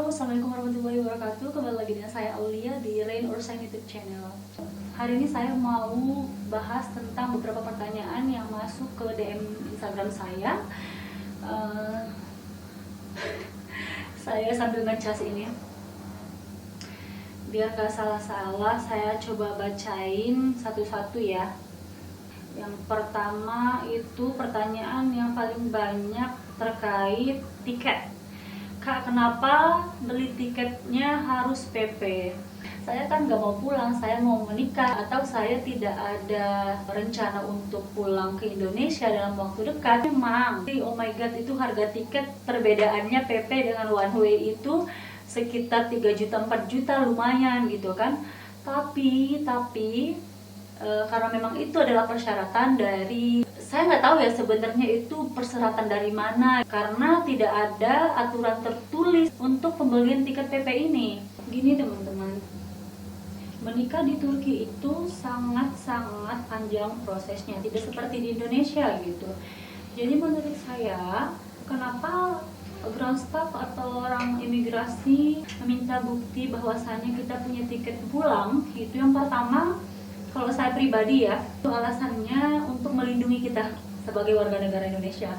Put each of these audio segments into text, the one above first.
Halo, assalamualaikum warahmatullahi wabarakatuh. Kembali lagi dengan saya Aulia di Rain or Shine YouTube channel. Hari ini saya mau bahas tentang beberapa pertanyaan yang masuk ke DM Instagram saya. Saya sambil ngecas ini, biar gak salah-salah, saya coba bacain satu-satu ya. Yang pertama itu pertanyaan yang paling banyak terkait tiket. Kak, kenapa beli tiketnya harus PP? Saya kan gak mau pulang, saya mau menikah, atau saya tidak ada rencana untuk pulang ke Indonesia dalam waktu dekat. Memang, oh my god, itu harga tiket perbedaannya PP dengan one way itu sekitar 3 juta, 4 juta, lumayan gitu kan. Tapi karena memang itu adalah persyaratan dari, saya nggak tahu ya sebenarnya itu persyaratan dari mana, karena tidak ada aturan tertulis untuk pembelian tiket PP ini. Gini teman-teman, menikah di Turki itu sangat-sangat panjang prosesnya, tidak seperti di Indonesia gitu. Jadi menurut saya, kenapa ground staff atau orang imigrasi meminta bukti bahwasannya kita punya tiket pulang? Itu yang pertama, kalau saya pribadi ya, itu alasannya untuk melindungi kita sebagai warga negara Indonesia.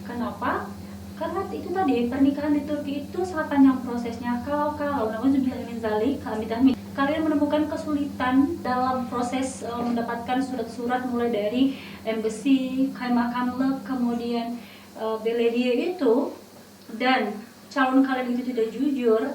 Kenapa? Karena itu tadi, pernikahan di Turki itu sangat panjang prosesnya. Kalau namun kalian menemukan kesulitan dalam proses mendapatkan surat-surat mulai dari embassy, kaymakamlık, kemudian belediye itu, dan calon kalian itu tidak jujur,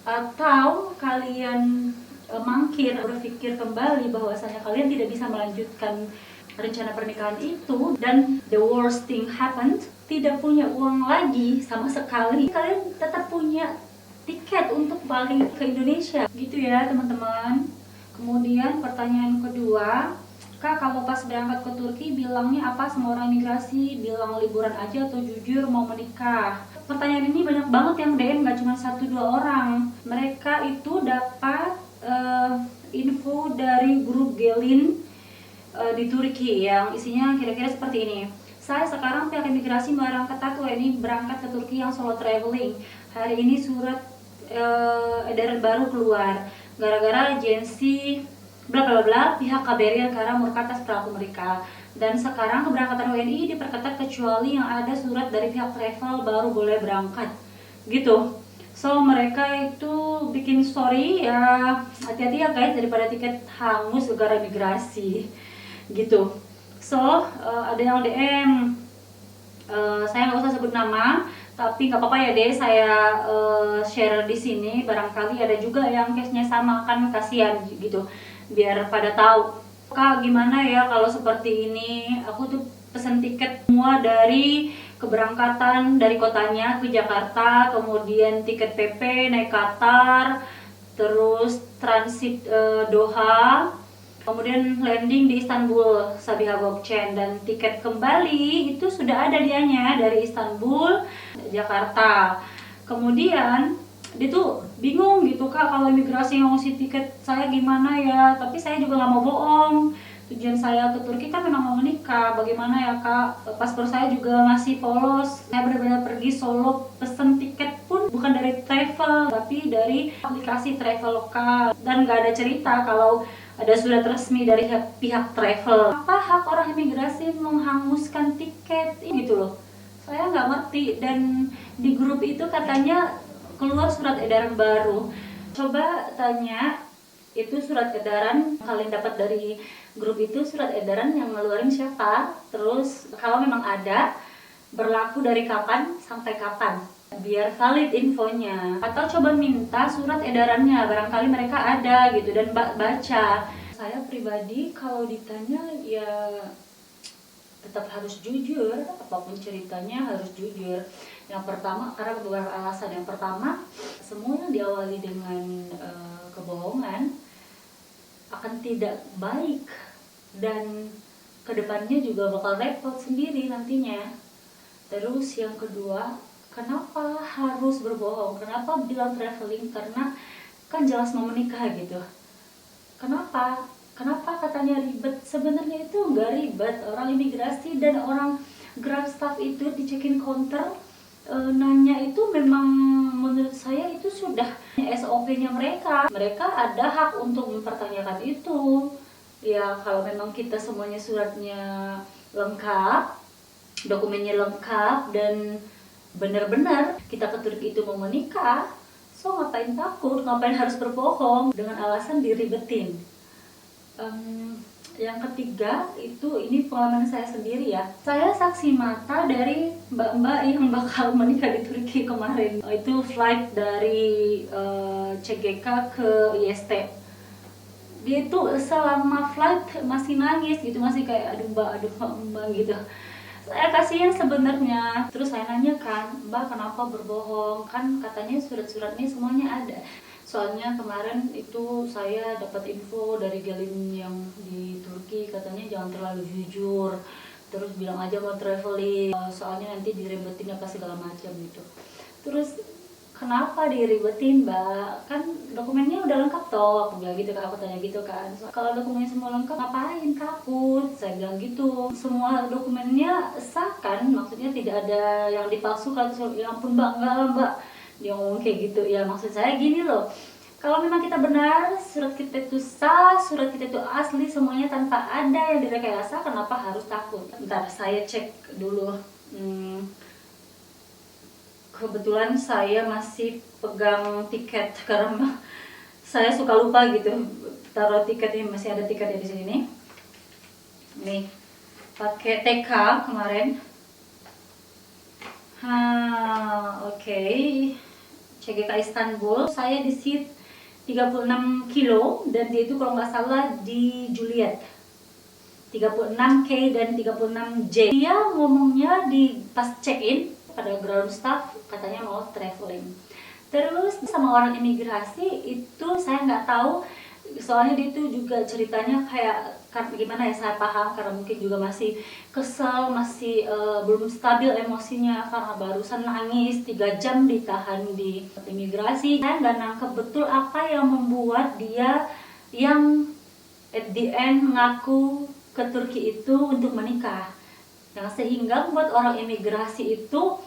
atau kalian mangkir, berpikir kembali bahwasanya kalian tidak bisa melanjutkan rencana pernikahan itu, dan the worst thing happened, tidak punya uang lagi sama sekali, kalian tetap punya tiket untuk balik ke Indonesia gitu ya teman-teman. Kemudian pertanyaan kedua, Kak, kalau pas berangkat ke Turki bilangnya apa sama orang imigrasi? Bilang liburan aja atau jujur mau menikah? Pertanyaan ini banyak banget yang DM, gak cuma 1-2 orang. Mereka itu dapat info dari grup Gelin di Turki yang isinya kira-kira seperti ini. Saya sekarang pihak imigrasi melarang ketat WNI berangkat ke Turki yang solo traveling. Hari ini surat edaran baru keluar gara-gara agensi bla bla bla pihak KBRI Ankara murka atas perilaku mereka, dan sekarang keberangkatan WNI diperketat kecuali yang ada surat dari pihak travel baru boleh berangkat gitu. So mereka itu bikin story ya, hati-hati ya guys daripada tiket hangus gara imigrasi gitu. So ada yang DM, saya nggak usah sebut nama, tapi nggak apa-apa ya deh saya share di sini, barangkali ada juga yang case-nya sama, kan kasihan gitu, biar pada tahu. Kak, gimana ya kalau seperti ini? Aku tuh pesen tiket semua dari keberangkatan dari kotanya ke Jakarta, kemudian tiket PP naik Qatar, terus transit Doha, kemudian landing di Istanbul Sabiha Gökçen, dan tiket kembali itu sudah ada dianya dari Istanbul Jakarta. Kemudian dia tuh bingung gitu, Kak, kalau imigrasi ngasih tiket saya gimana ya? Tapi saya juga nggak mau bohong, tujuan saya ke Turki kan memang mau menikah. Bagaimana ya Kak, paspor saya juga masih polos. Saya benar-benar pergi solo, pesen tiket pun bukan dari travel tapi dari aplikasi travel lokal, dan nggak ada cerita kalau ada surat resmi dari pihak travel. Apa hak orang imigrasi menghanguskan tiket gitu loh, saya nggak ngerti. Dan di grup itu katanya keluar surat edaran baru. Coba tanya, itu surat edaran kalian dapat dari grup itu, surat edaran yang ngeluarin siapa, terus kalau memang ada, berlaku dari kapan sampai kapan, biar valid infonya. Atau coba minta surat edarannya, barangkali mereka ada gitu, dan baca. Saya pribadi kalau ditanya ya tetap harus jujur, apapun ceritanya harus jujur. Yang pertama, karena beberapa alasan. Yang pertama, semua yang diawali dengan kebohongan akan tidak baik, dan kedepannya juga bakal repot sendiri nantinya. Terus yang kedua, kenapa harus berbohong? Kenapa bilang traveling? Karena kan jelas mau menikah gitu. Kenapa katanya ribet? Sebenarnya itu nggak ribet. Orang imigrasi dan orang ground staff itu di check-in counter nanya itu memang menurut saya itu udah SOP-nya mereka. Mereka ada hak untuk mempertanyakan itu. Ya kalau memang kita semuanya suratnya lengkap, dokumennya lengkap, dan benar-benar kita ke Turki itu mau menikah, so ngapain takut, ngapain harus berbohong dengan alasan diribetin. Yang ketiga itu, ini pengalaman saya sendiri ya. Saya saksi mata dari mbak-mbak yang bakal menikah di Turki kemarin. Itu flight dari CGK ke IST. Dia itu selama flight masih nangis gitu, masih kayak aduh mbak gitu. Saya kasihan sebenarnya. Terus saya nanya kan, mbak kenapa berbohong? Kan katanya surat-suratnya semuanya ada. Soalnya kemarin itu saya dapat info dari Gelin yang di Turki, katanya jangan terlalu jujur, terus bilang aja mau traveling, soalnya nanti diribetin apa segala macam gitu. Terus kenapa diribetin mbak? Kan dokumennya udah lengkap toh, aku bilang gitu kan, aku tanya gitu kan. Kalau dokumennya semua lengkap ngapain takut? Saya bilang gitu. Semua dokumennya sah kan, maksudnya tidak ada yang dipalsukan. Ya ampun mbak, enggak lah mbak, dia ngomong kayak gitu. Ya maksud saya gini loh, kalau memang kita benar, surat kita itu sah, surat kita itu asli, semuanya tanpa ada yang direkayasa, kenapa harus takut? Bentar, saya cek dulu. Kebetulan saya masih pegang tiket karena saya suka lupa gitu taruh tiketnya, masih ada tiketnya di sini nih. Nih, pakai TK kemarin. Oke. CGK Istanbul. Saya di seat 36 kilo dan dia itu kalau nggak salah di Juliet. 36K dan 36J. Dia ngomongnya di pas check-in pada ground staff katanya mau traveling. Terus sama orang imigrasi itu saya nggak tahu, soalnya dia itu juga ceritanya kayak gimana ya, saya paham karena mungkin juga masih kesel, masih belum stabil emosinya karena barusan nangis 3 jam ditahan di imigrasi. Saya nggak nangkep betul apa yang membuat dia yang at the end mengaku ke Turki itu untuk menikah, yang sehingga membuat orang imigrasi itu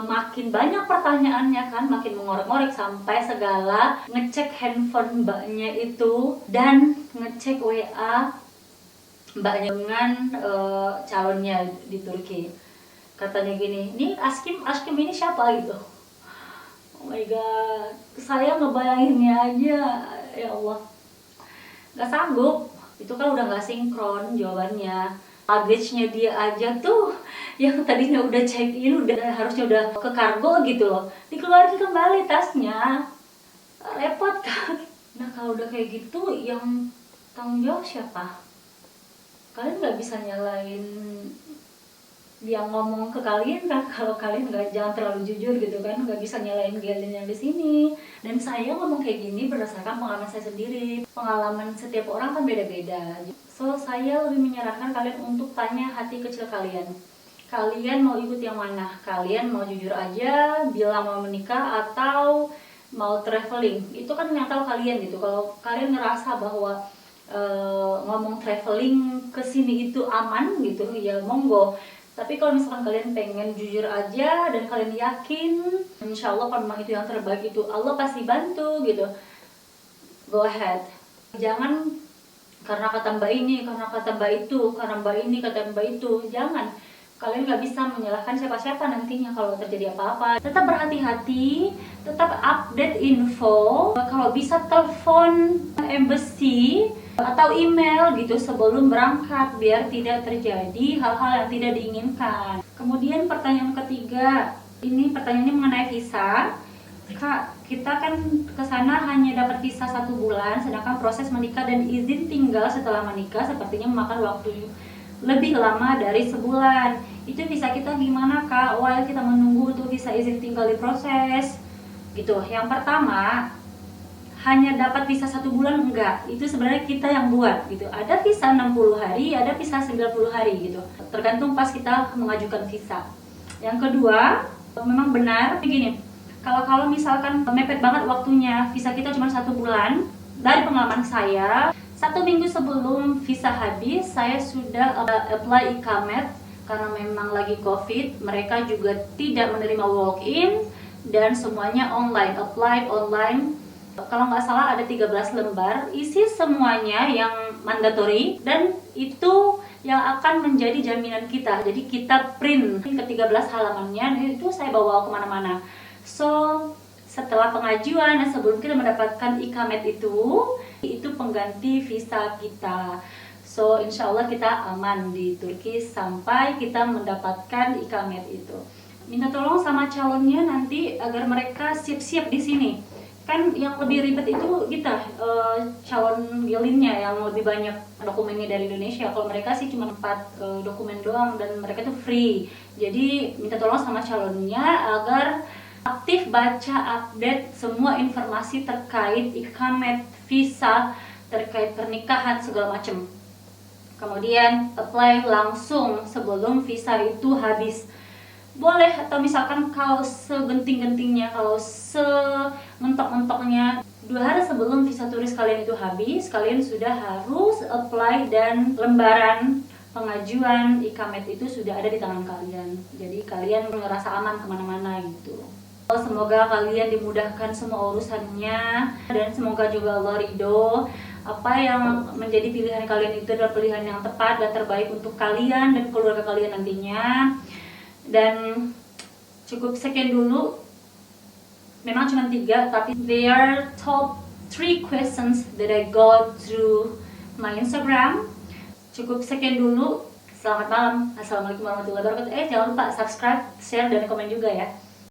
makin banyak pertanyaannya kan, makin mengorek-ngorek sampai segala ngecek handphone mbaknya itu dan ngecek WA mbaknya dengan calonnya di Turki. Katanya gini, ini Askim ini siapa gitu. Oh my god, saya ngebayanginnya aja, ya Allah, nggak sanggup. Itu kan udah nggak sinkron jawabannya. Luggage-nya dia aja tuh yang tadinya udah check-in, udah harusnya udah ke kargo gitu loh, dikeluarin kembali tasnya. Repot kan. Nah kalau udah kayak gitu, yang tanggung jawab siapa? Kalian nggak bisa nyalain yang ngomong ke kalian kan, kalau kalian nggak, jangan terlalu jujur gitu kan, nggak bisa nyalain Gelin yang di sini. Dan saya ngomong kayak gini berdasarkan pengalaman saya sendiri. Pengalaman setiap orang kan beda-beda. So saya lebih menyarankan kalian untuk tanya hati kecil kalian. Kalian mau ikut yang mana? Kalian mau jujur aja bilang mau menikah atau mau traveling? Itu kan yang tahu kalian gitu. Kalau kalian ngerasa bahwa ngomong traveling ke sini itu aman gitu, ya monggo. Tapi kalau misalkan kalian pengen jujur aja dan kalian yakin insya Allah memang itu yang terbaik, itu Allah pasti bantu gitu, go ahead. Jangan karena kata mbak ini, karena kata mbak itu, karena mbak ini kata mbak itu, jangan. Kalian nggak bisa menyalahkan siapa-siapa nantinya kalau terjadi apa-apa. Tetap berhati-hati, tetap update info. Kalau bisa telepon embassy atau email gitu sebelum berangkat biar tidak terjadi hal-hal yang tidak diinginkan. Kemudian pertanyaan ketiga, ini pertanyaannya mengenai visa. Kak, kita kan ke sana hanya dapat visa 1 bulan, sedangkan proses menikah dan izin tinggal setelah menikah sepertinya memakan waktu lebih lama dari sebulan. Itu visa kita gimana kak, while kita menunggu untuk visa izin tinggal diproses gitu. Yang pertama, hanya dapat visa 1 bulan enggak, itu sebenarnya kita yang buat gitu. Ada visa 60 hari, ada visa 90 hari gitu, tergantung pas kita mengajukan visa. Yang kedua, memang benar begini, kalau misalkan mepet banget waktunya, visa kita cuma 1 bulan. Dari pengalaman saya, 1 minggu sebelum visa habis, saya sudah apply ikamet karena memang lagi COVID. Mereka juga tidak menerima walk-in. dan semuanya online, apply online. Kalau nggak salah ada 13 lembar, isi semuanya yang mandatory, dan itu yang akan menjadi jaminan kita. Jadi kita print ke 13 halamannya, itu saya bawa kemana-mana. So, setelah pengajuan dan sebelum kita mendapatkan ikamet itu pengganti visa kita. So, insya Allah kita aman di Turki sampai kita mendapatkan ikamet itu. Minta tolong sama calonnya nanti agar mereka siap-siap di sini. Kan yang lebih ribet itu kita calon gelinnya yang lebih banyak dokumennya dari Indonesia. Kalau mereka sih cuma 4 dokumen doang dan mereka tuh free. Jadi minta tolong sama calonnya agar aktif baca update semua informasi terkait ikamet, visa, terkait pernikahan segala macam. Kemudian apply langsung sebelum visa itu habis. Boleh, atau misalkan kalau segenting-gentingnya, kalau sementok-mentoknya 2 hari sebelum visa turis kalian itu habis, kalian sudah harus apply dan lembaran pengajuan ikamet itu sudah ada di tangan kalian. Jadi kalian ngerasa aman kemana-mana gitu. Semoga kalian dimudahkan semua urusannya dan semoga juga Allah ridho. Apa yang menjadi pilihan kalian itu adalah pilihan yang tepat dan terbaik untuk kalian dan keluarga kalian nantinya. Dan cukup sekian dulu, memang cuma 3, tapi they are top 3 questions that I got through my Instagram. Cukup sekian dulu, selamat malam, assalamualaikum warahmatullahi wabarakatuh. Jangan lupa subscribe, share, dan komen juga ya.